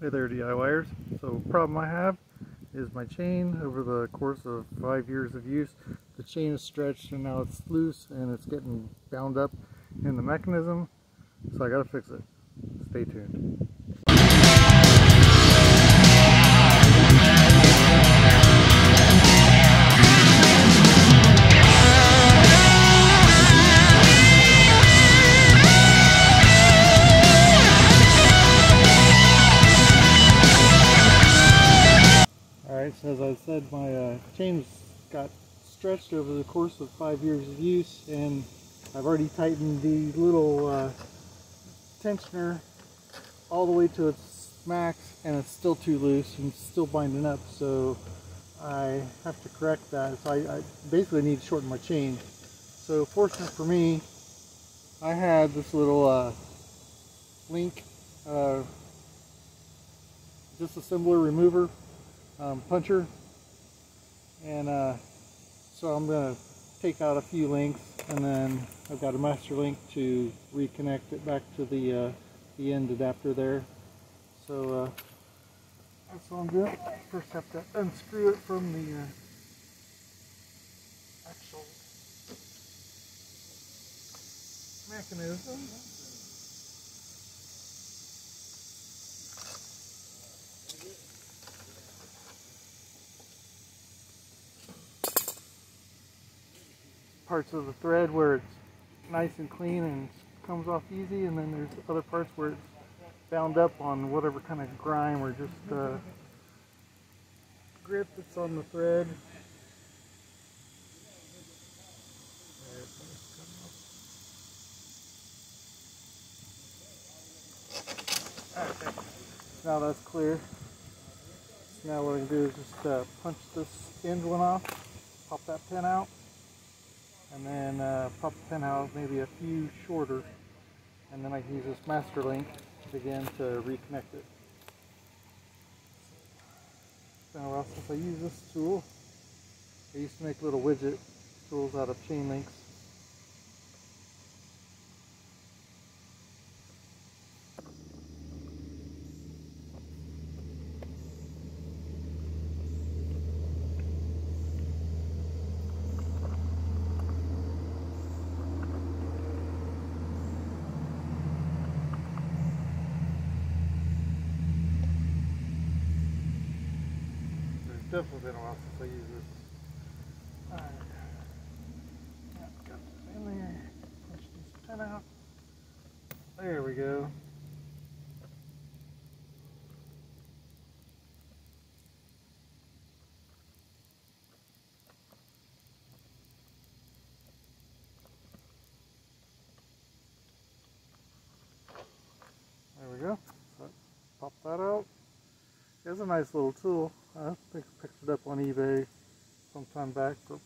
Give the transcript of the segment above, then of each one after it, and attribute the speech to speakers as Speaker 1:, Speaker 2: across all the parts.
Speaker 1: Hey there, DIYers. So problem I have is my chain over the course of 5 years of use, the chain is stretched and now it's loose and it's getting bound up in the mechanism. So I gotta fix it. Stay tuned. Alright, so as I said, my chain's got stretched over the course of 5 years of use, and I've already tightened the little tensioner all the way to its max, and it's still too loose and still binding up, so I have to correct that. So I basically need to shorten my chain. So fortunate for me, I had this little link disassembler remover puncher, and so I'm going to take out a few links, and then I've got a master link to reconnect it back to the end adapter there. So that's what I'm doing. First have to unscrew it from the actual mechanism. Parts of the thread where it's nice and clean and comes off easy, and then there's other parts where it's bound up on whatever kind of grime or just grit that's on the thread. Okay. Now that's clear. Now what I can do is just punch this end one off, pop that pin out, and then pop the pin out maybe a few shorter, and then I can use this master link again to reconnect it. It's been a while since I used this tool. I used to make little widget tools out of chain links. Definitely been a while since I used this. Alright. Got this in there. Punch this pin out. There we go. There we go. So pop that out. It's a nice little tool. I think I picked it up on eBay sometime back for,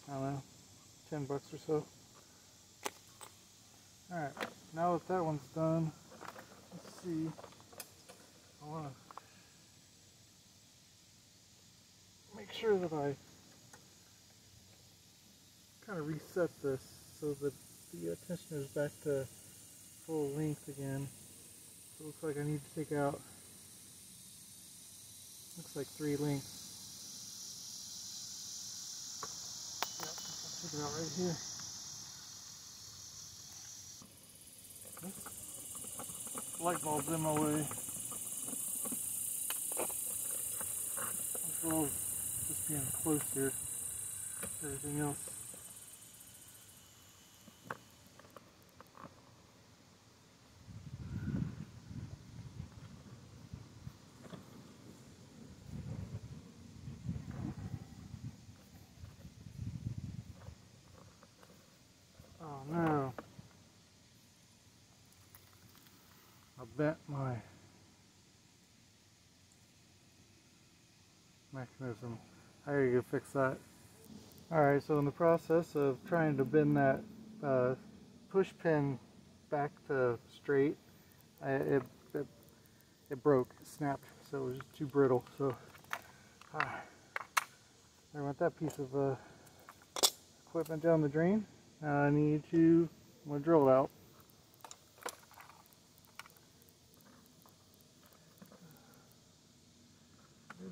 Speaker 1: I don't know, 10 bucks or so. Alright, now that one's done, let's see. I want to make sure that I kind of reset this so that the tensioner is back to full length again. So it looks like I need to take out, looks like 3 links. Yep, I'll take it out right here. This light bulb's in my way. As well as just being close here. Everything else. Oh no. I bent my mechanism. I gotta go fix that. Alright, so in the process of trying to bend that push pin back to straight, it broke, it snapped, so it was just too brittle. So there went that piece of equipment down the drain. Now I'm gonna drill it out.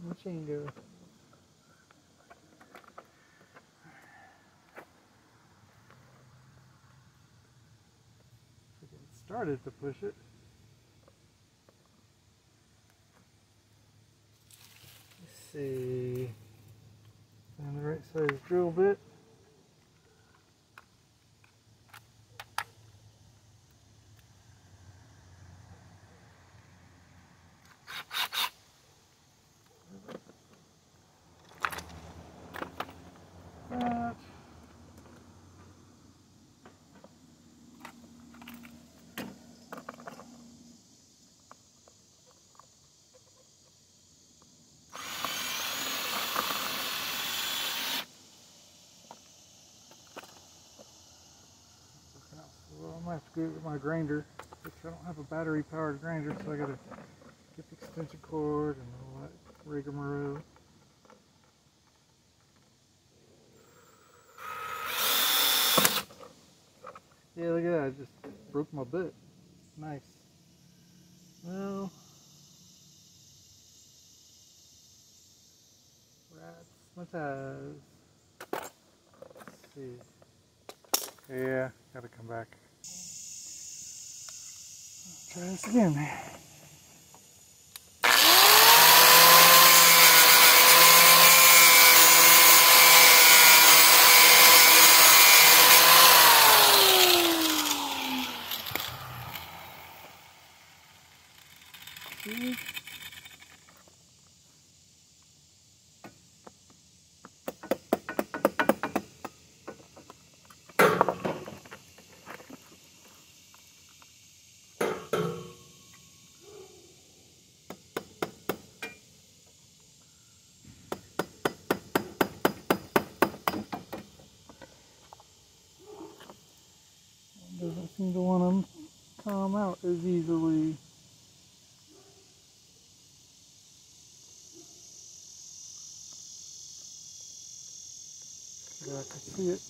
Speaker 1: my chain go? It started to push it. Let's see. Find the right size drill bit. That. Well, I might have to go with my grinder, which I don't have a battery powered grinder, so I gotta get the extension cord and all that rigmarole. Yeah, look at that, I just broke my bit. Nice. Well, razzmatazz. Let's see. Yeah, gotta come back. Try this again. See? Doesn't seem to want to come out as easily. Yeah, I can see it.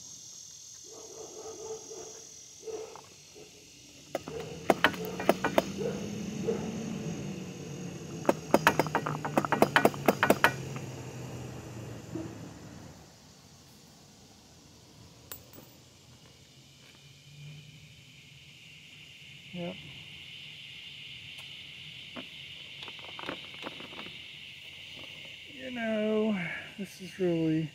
Speaker 1: Yep. You know, this is really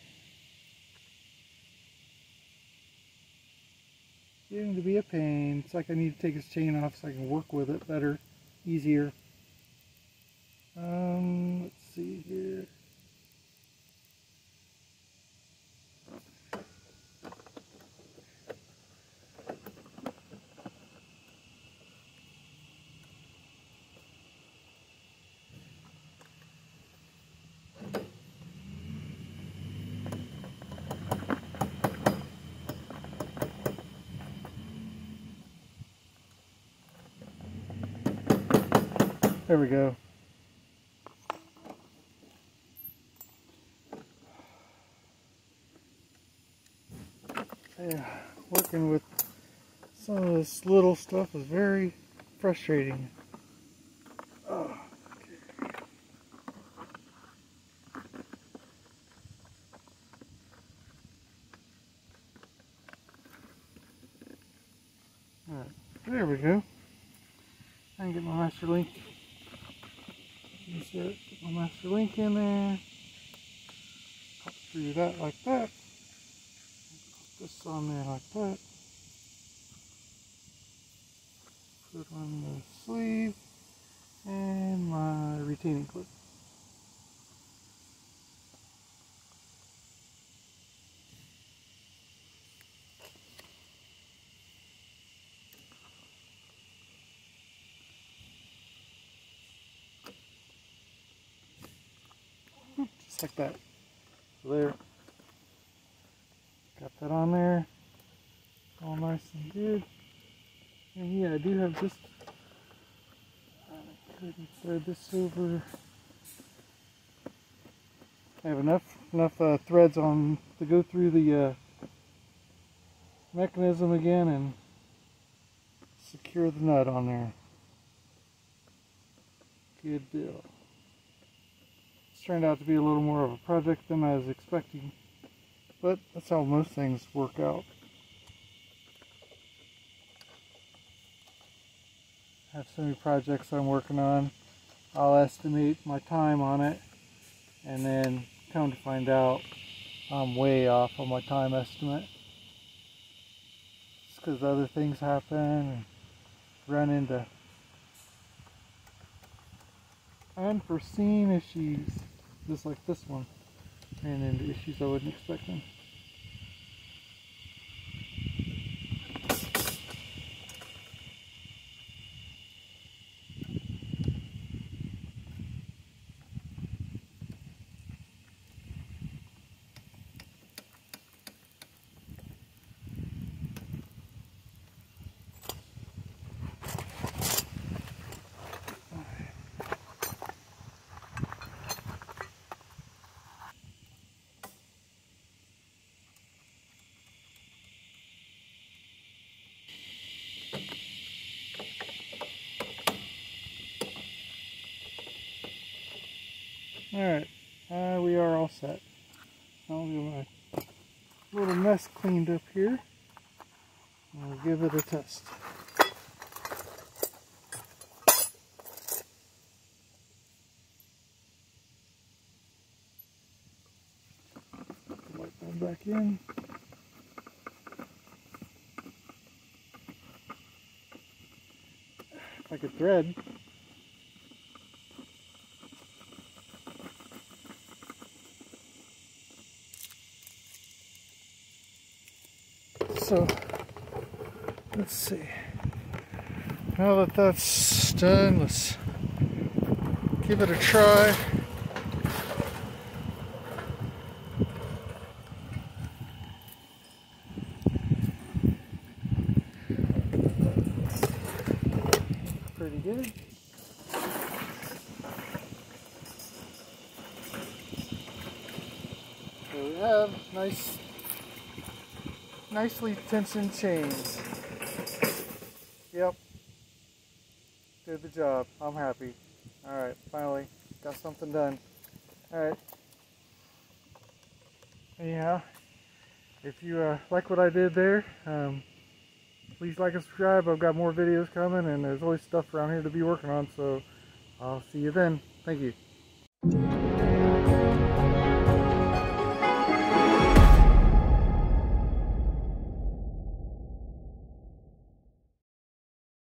Speaker 1: getting to be a pain. It's like I need to take this chain off so I can work with it better, easier. Let's see here. There we go. Yeah, working with some of this little stuff is very frustrating. Oh, okay. Alright, there we go. I can get my master link. Insert my master link in there. Pop through that like that. Put this on there like that. Put on the sleeve and my retaining clip. Just like that. So there. Got that on there. All nice and good. And yeah, I do have just, I couldn't thread this over. I have enough threads on to go through the mechanism again and secure the nut on there. Good deal. Let's turned out to be a little more of a project than I was expecting, but that's how most things work out. I have so many projects I'm working on. I'll estimate my time on it, and then come to find out I'm way off on my time estimate. It's because other things happen and run into unforeseen issues, just like this one ran into issues I wasn't expecting. Alright, we are all set. I'll get my little mess cleaned up here, and we'll give it a test. Light bulb back in. If I could thread. So, let's see. Now that that's done, let's give it a try. Pretty good. So we have nicely tensioned chains. Yep, did the job. I'm happy. Alright, finally got something done. Alright. Anyhow, if you like what I did there, please like and subscribe. I've got more videos coming, and there's always stuff around here to be working on, so I'll see you then. Thank you.